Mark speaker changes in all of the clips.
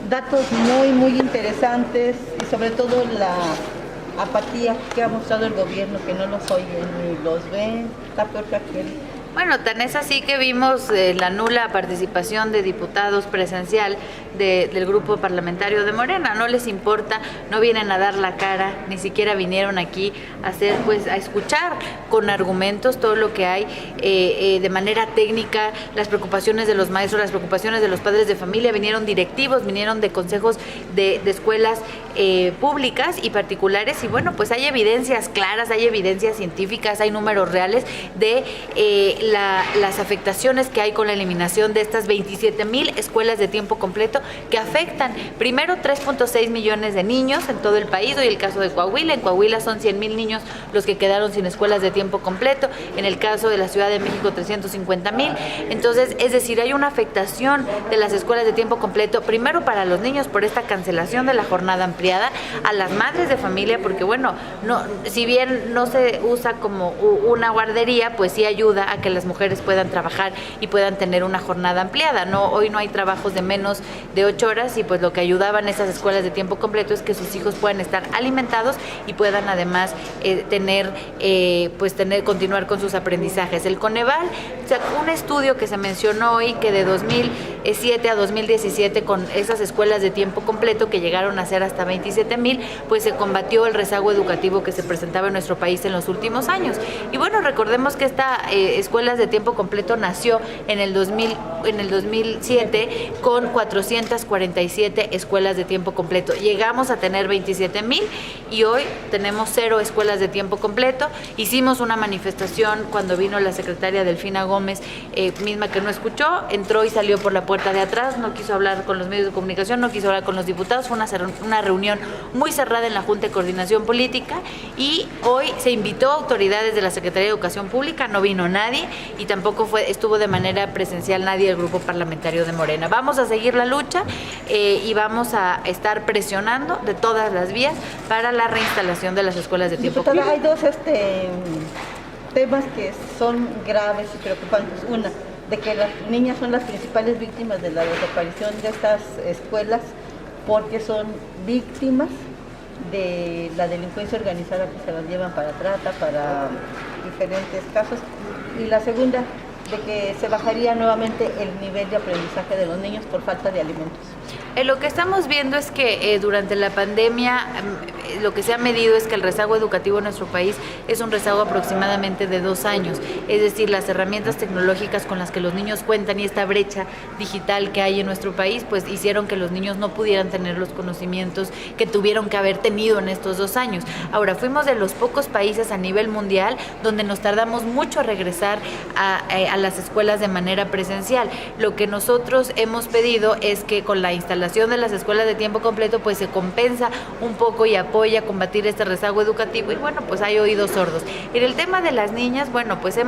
Speaker 1: datos muy, muy interesantes y sobre todo la apatía que ha mostrado el gobierno, que no los oyen ni los ven, está peor que aquel.
Speaker 2: Bueno, tan es así que vimos la nula participación de diputados presencial del grupo parlamentario de Morena. No les importa, no vienen a dar la cara, ni siquiera vinieron aquí a hacer, pues, a escuchar con argumentos todo lo que hay de manera técnica, las preocupaciones de los maestros, las preocupaciones de los padres de familia. Vinieron directivos, vinieron de consejos de escuelas públicas y particulares, y bueno, pues hay evidencias claras, hay evidencias científicas, hay números reales de las afectaciones que hay con la eliminación de estas 27,000 escuelas de tiempo completo, que afectan primero 3.6 millones de niños en todo el país. Hoy el caso de Coahuila, en Coahuila son 100,000 niños los que quedaron sin escuelas de tiempo completo, en el caso de la Ciudad de México 350,000. Entonces, es decir, hay una afectación de las escuelas de tiempo completo, primero para los niños por esta cancelación de la jornada ampliada, a las madres de familia, porque bueno, no, si bien no se usa como una guardería, pues sí ayuda a que las mujeres puedan trabajar y puedan tener una jornada ampliada. No, hoy no hay trabajos de menos de 8 horas, y pues lo que ayudaban esas escuelas de tiempo completo es que sus hijos puedan estar alimentados y puedan además continuar con sus aprendizajes. El Coneval sacó un estudio que se mencionó hoy, que de 2007 a 2017, con esas escuelas de tiempo completo que llegaron a ser hasta 27,000, pues se combatió el rezago educativo que se presentaba en nuestro país en los últimos años. Y bueno, recordemos que esta escuelas de tiempo completo nació en el 2007 con 447 escuelas de tiempo completo. Llegamos a tener 27,000 y hoy tenemos 0 escuelas de tiempo completo. Hicimos una manifestación cuando vino la secretaria Delfina Gómez, misma que no escuchó, entró y salió por la puerta de atrás, no quiso hablar con los medios de comunicación, no quiso hablar con los diputados. Fue una reunión muy cerrada en la Junta de Coordinación Política, y hoy se invitó a autoridades de la Secretaría de Educación Pública, no vino nadie, y tampoco estuvo de manera presencial nadie del grupo parlamentario de Morena. Vamos a seguir la lucha y vamos a estar presionando de todas las vías para la reinstalación de las escuelas de tiempo completo.
Speaker 1: Hay dos temas que son graves y preocupantes. Una, de que las niñas son las principales víctimas de la desaparición de estas escuelas, porque son víctimas de la delincuencia organizada, que se las llevan para trata, para diferentes casos. Y la segunda, de que se bajaría nuevamente el nivel de aprendizaje de los niños por falta de alimentos.
Speaker 2: Lo que estamos viendo es que durante la pandemia lo que se ha medido es que el rezago educativo en nuestro país es un rezago aproximadamente de 2 años. Es decir, las herramientas tecnológicas con las que los niños cuentan y esta brecha digital que hay en nuestro país, pues hicieron que los niños no pudieran tener los conocimientos que tuvieron que haber tenido en estos 2 años. Ahora, fuimos de los pocos países a nivel mundial donde nos tardamos mucho a regresar a las escuelas de manera presencial. Lo que nosotros hemos pedido es que con la instalación de las escuelas de tiempo completo, pues se compensa un poco y apoya a combatir este rezago educativo, y bueno, pues hay oídos sordos. En el tema de las niñas, bueno, pues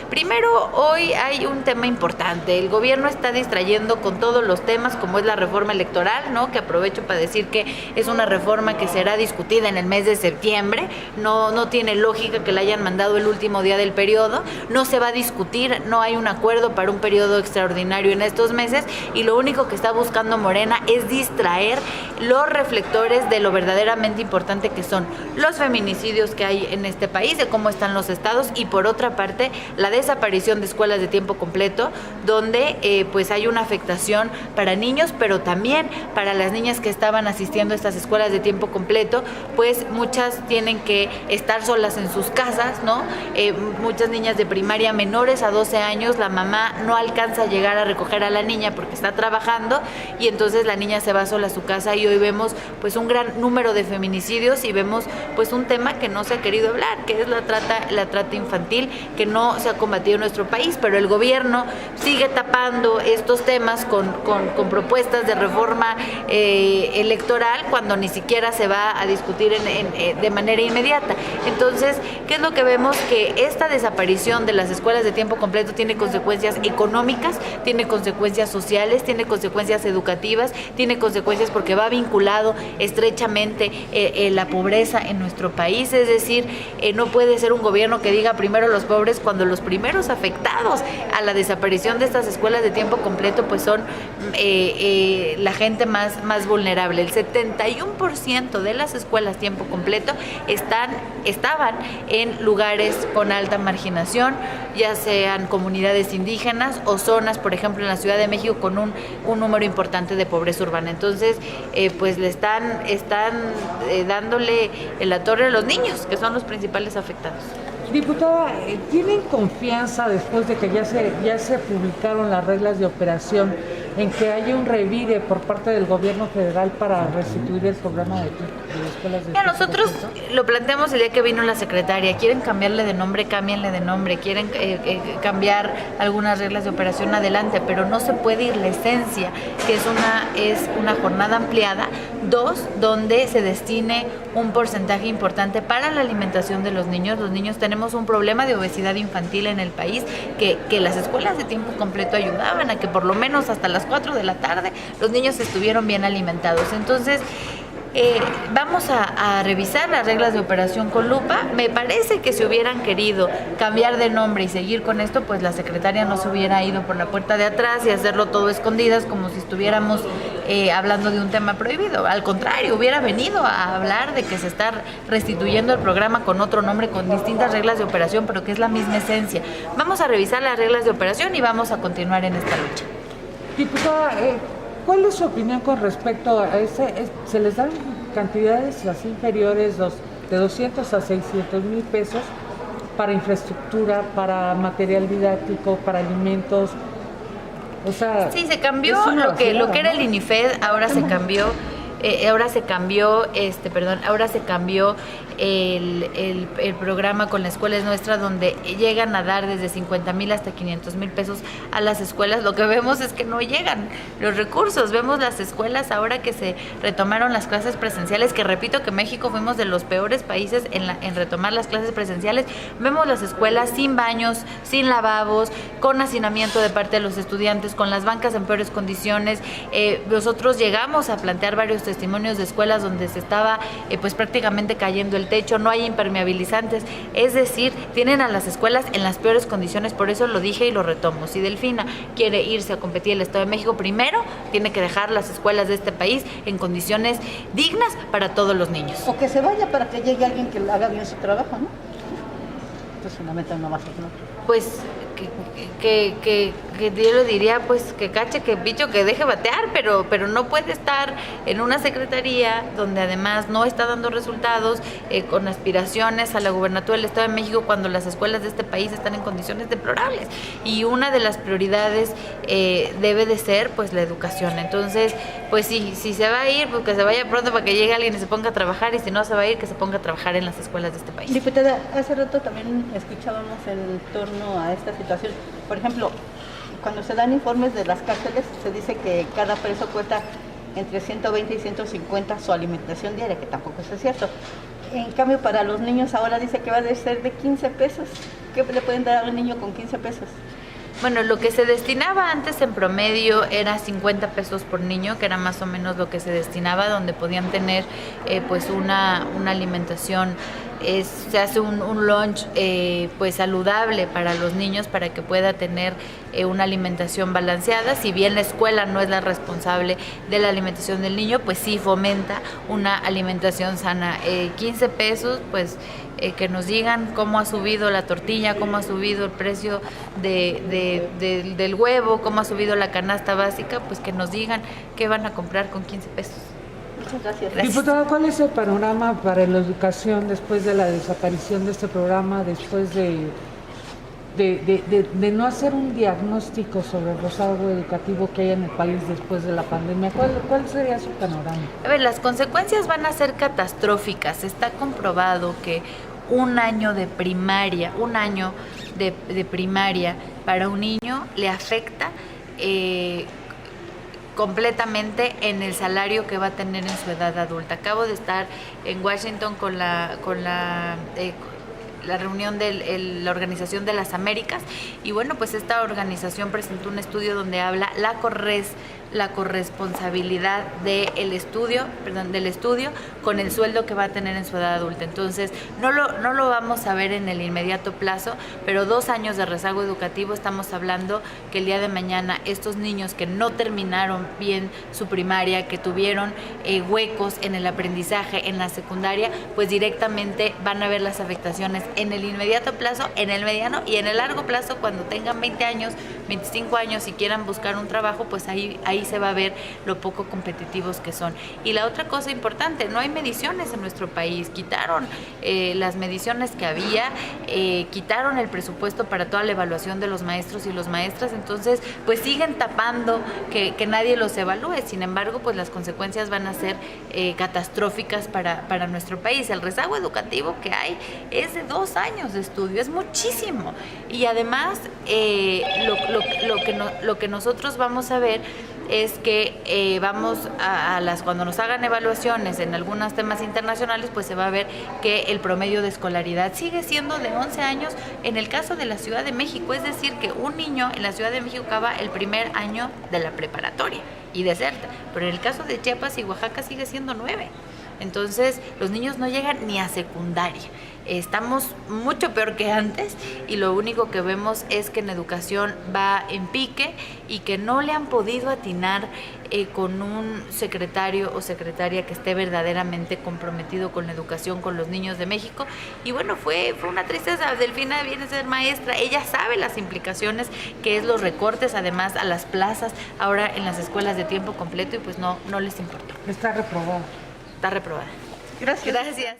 Speaker 2: primero hoy hay un tema importante. El gobierno está distrayendo con todos los temas, como es la reforma electoral, ¿no? Que aprovecho para decir que es una reforma que será discutida en el mes de septiembre. No tiene lógica que la hayan mandado el último día del periodo. No se va a discutir, no hay un acuerdo para un periodo extraordinario en estos meses, y lo único que está buscando Morena es distraer los reflectores de lo verdaderamente importante, que son los feminicidios que hay en este país, de cómo están los estados, y por otra parte la desaparición de escuelas de tiempo completo, donde pues hay una afectación para niños, pero también para las niñas que estaban asistiendo a estas escuelas de tiempo completo, pues muchas tienen que estar solas en sus casas, ¿no? Muchas niñas de primaria menores a 12 años, la mamá no alcanza a llegar a recoger a la niña porque está trabajando, y entonces la niña se va sola a su casa, y hoy vemos pues un gran número de feminicidios, y vemos pues un tema que no se ha querido hablar, que es la trata infantil, que no se ha combatido en nuestro país, pero el gobierno sigue tapando estos temas con propuestas de reforma electoral, cuando ni siquiera se va a discutir de manera inmediata. Entonces, ¿qué es lo que vemos? Que esta desaparición de las escuelas de tiempo completo tiene consecuencias económicas, tiene consecuencias sociales, tiene consecuencias educativas, educativas, tiene consecuencias porque va vinculado estrechamente la pobreza en nuestro país. Es decir, no puede ser un gobierno que diga primero los pobres cuando los primeros afectados a la desaparición de estas escuelas de tiempo completo pues son la gente más vulnerable. El 71% de las escuelas tiempo completo estaban en lugares con alta marginación, ya sean comunidades indígenas o zonas, por ejemplo, en la Ciudad de México con un número importante de pobreza urbana. Entonces, pues le están dándole la torre a los niños, que son los principales afectados.
Speaker 3: Diputada, ¿tienen confianza después de que ya se publicaron las reglas de operación en que haya un revire por parte del gobierno federal para restituir el programa de escuelas de tiempo
Speaker 2: nosotros
Speaker 3: completo?
Speaker 2: lo planteamos el día que vino la secretaria. Quieren cambiarle de nombre, cámbienle de nombre. Quieren cambiar algunas reglas de operación, adelante, pero no se puede ir la esencia, que es una jornada ampliada, 2, donde se destine un porcentaje importante para la alimentación de los niños. Los niños tenemos un problema de obesidad infantil en el país, que las escuelas de tiempo completo ayudaban a que por lo menos hasta las 4 de la tarde los niños estuvieron bien alimentados. Entonces, vamos a revisar las reglas de operación con lupa. Me parece que si hubieran querido cambiar de nombre y seguir con esto, pues la secretaria no se hubiera ido por la puerta de atrás y hacerlo todo escondidas como si estuviéramos hablando de un tema prohibido. Al contrario, hubiera venido a hablar de que se está restituyendo el programa con otro nombre, con distintas reglas de operación, pero que es la misma esencia. Vamos a revisar las reglas de operación y vamos a continuar en esta lucha.
Speaker 3: Diputada, ¿cuál es su opinión con respecto a se les dan cantidades así inferiores de 200 a 600 mil pesos para infraestructura, para material didáctico, para alimentos? O sea,
Speaker 2: sí, se cambió lo que era el INIFED, ahora se cambió el programa con la escuela es nuestra, donde llegan a dar desde 50,000 hasta 500,000 pesos a las escuelas. Lo que vemos es que no llegan los recursos. Vemos las escuelas ahora que se retomaron las clases presenciales, que repito que México fuimos de los peores países en retomar las clases presenciales. Vemos las escuelas sin baños, sin lavabos, con hacinamiento de parte de los estudiantes, con las bancas en peores condiciones. Nosotros llegamos a plantear varios testimonios de escuelas donde se estaba pues prácticamente cayendo el techo, no hay impermeabilizantes, es decir, tienen a las escuelas en las peores condiciones. Por eso lo dije y lo retomo. Si Delfina quiere irse a competir el Estado de México, primero tiene que dejar las escuelas de este país en condiciones dignas para todos los niños.
Speaker 1: O que se vaya para que llegue alguien que haga bien su trabajo, ¿no? Entonces una meta no más, ¿no?
Speaker 2: Pues que yo le diría pues que cache, que bicho, que deje batear, pero no puede estar en una secretaría donde además no está dando resultados, con aspiraciones a la gubernatura del Estado de México, cuando las escuelas de este país están en condiciones deplorables. Y una de las prioridades debe de ser pues la educación. Entonces, pues si se va a ir, pues que se vaya pronto para que llegue alguien y se ponga a trabajar, y si no se va a ir, que se ponga a trabajar en las escuelas de este país.
Speaker 1: Diputada, hace rato también escuchábamos en torno a esta situación. Por ejemplo, cuando se dan informes de las cárceles, se dice que cada preso cuesta entre 120 y 150 su alimentación diaria, que tampoco es cierto. En cambio, para los niños ahora dice que va a ser de 15 pesos. ¿Qué le pueden dar a un niño con 15 pesos?
Speaker 2: Bueno, lo que se destinaba antes en promedio era 50 pesos por niño, que era más o menos lo que se destinaba, donde podían tener pues una alimentación. Se hace un lunch pues saludable para los niños, para que pueda tener una alimentación balanceada. Si bien la escuela no es la responsable de la alimentación del niño, pues sí fomenta una alimentación sana. 15 pesos, pues que nos digan cómo ha subido la tortilla, cómo ha subido el precio del huevo, cómo ha subido la canasta básica, pues que nos digan qué van a comprar con 15 pesos.
Speaker 1: Muchas gracias.
Speaker 3: Diputada, ¿cuál es el panorama para la educación después de la desaparición de este programa, después de no hacer un diagnóstico sobre el rezago educativo que hay en el país después de la pandemia? ¿Cuál sería su panorama?
Speaker 2: A ver, las consecuencias van a ser catastróficas. Está comprobado que un año de primaria para un niño le afecta completamente en el salario que va a tener en su edad adulta. Acabo de estar en Washington con la reunión de la Organización de las Américas, y bueno, pues esta organización presentó un estudio donde habla la CORRES la corresponsabilidad del estudio con el sueldo que va a tener en su edad adulta. Entonces, no lo vamos a ver en el inmediato plazo, pero 2 años de rezago educativo, estamos hablando que el día de mañana estos niños que no terminaron bien su primaria, que tuvieron huecos en el aprendizaje en la secundaria, pues directamente van a ver las afectaciones en el inmediato plazo, en el mediano y en el largo plazo. Cuando tengan 20 años, 25 años y quieran buscar un trabajo, pues ahí se va a ver lo poco competitivos que son. Y la otra cosa importante, no hay mediciones en nuestro país, quitaron las mediciones que había, quitaron el presupuesto para toda la evaluación de los maestros y las maestras, entonces pues siguen tapando que nadie los evalúe. Sin embargo, pues las consecuencias van a ser catastróficas para nuestro país. El rezago educativo que hay es de 2 años de estudio, es muchísimo. Y además, lo que nosotros vamos a ver es que cuando nos hagan evaluaciones en algunos temas internacionales, pues se va a ver que el promedio de escolaridad sigue siendo de 11 años en el caso de la Ciudad de México, es decir, que un niño en la Ciudad de México acaba el primer año de la preparatoria y deserta, pero en el caso de Chiapas y Oaxaca sigue siendo 9. Entonces, los niños no llegan ni a secundaria. Estamos mucho peor que antes y lo único que vemos es que en educación va en pique y que no le han podido atinar con un secretario o secretaria que esté verdaderamente comprometido con la educación, con los niños de México. Y bueno, fue una tristeza. Delfina viene a ser maestra, ella sabe las implicaciones que es los recortes, además a las plazas ahora en las escuelas de tiempo completo, y pues no les importa.
Speaker 3: Está reprobada.
Speaker 2: Está reprobada.
Speaker 1: Gracias.
Speaker 2: Gracias.